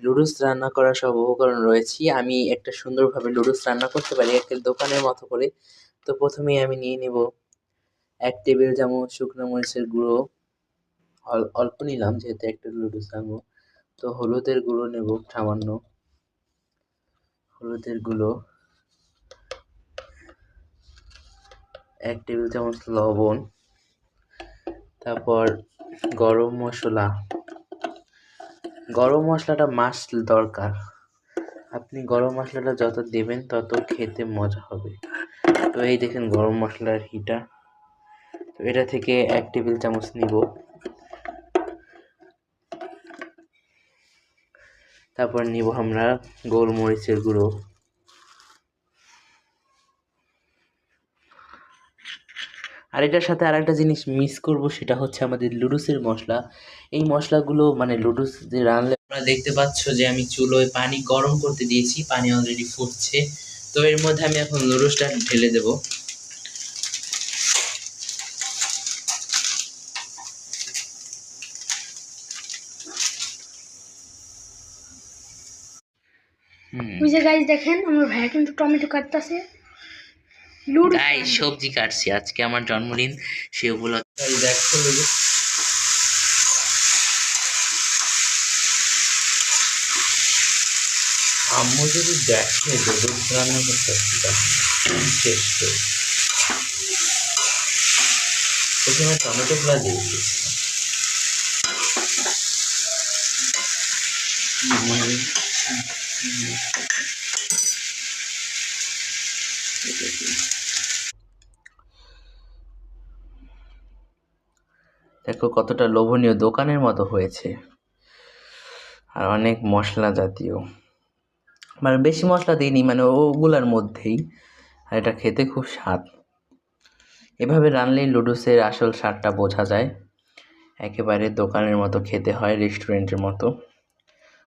লুডুস রান্না করার সব উপকরণ রয়েছে। আমি একটা সুন্দরভাবে লুডুস রান্না করতে পারি একটা দোকানের মতো করে। তো প্রথমেই আমি নিয়ে নেব ১ টেবিল চামচ শুকনো মরিচের গুঁড়ো, অল্প নিলাম যেহেতু একটা লুডুস রাঁধবো। তো হলুদের গুঁড়ো নেব সামান্য, হলুদের গুঁড়ো, ১ টেবিল চামচ লবণ, তারপর গরম মসলা। গরম মশলাটা মাস্ট দরকার। আপনি গরম মশলাটা যত দেবেন তত খেতে মজা হবে। তো এই দেখেন গরম মশলার হিটা। তো এটা থেকে ১ টেবিল চামচ নিব। তারপর নিব আমরা গোলমরিচের গুঁড়ো, আর এটার সাথে আরেকটা জিনিস মিক্স করব, সেটা হচ্ছে আমাদের লুডুসের মশলা। এই মশলাগুলো মানে লুডুস যে রান্নলে তোমরা দেখতে পাচ্ছ যে আমি চুলোয় পানি গরম করতে দিয়েছি, পানি অলরেডি ফুটছে। তো এর মধ্যে আমি এখন লুডুসটা ঢেলে দেব। ওই যে গাইস দেখেন আমার ভাইয়া কিন্তু টমেটো কাটতেছে। গাইস সবজি কাটছি, আজকে আমার জন্মদিন, সে উপলক্ষে দেখো লুডুস। আম্মু যদি দেখে লুডুস রান্না করতেছি শেষ করে প্রথমে টমেটোগুলো দিয়ে দিয়েছি। দেখো কতটা লোভনীয়, দোকানের মতো হয়েছে, আর অনেক মশলা জাতীয়, মানে বেশি মশলা দিইনি, মানে ওগুলার মধ্যেই, আর এটা খেতে খুব স্বাদ। এভাবে রানলেই লুডুসের আসল স্বাদটা বোঝা যায়। একেবারে দোকানের মতো খেতে হয়, রেস্টুরেন্টের মতো।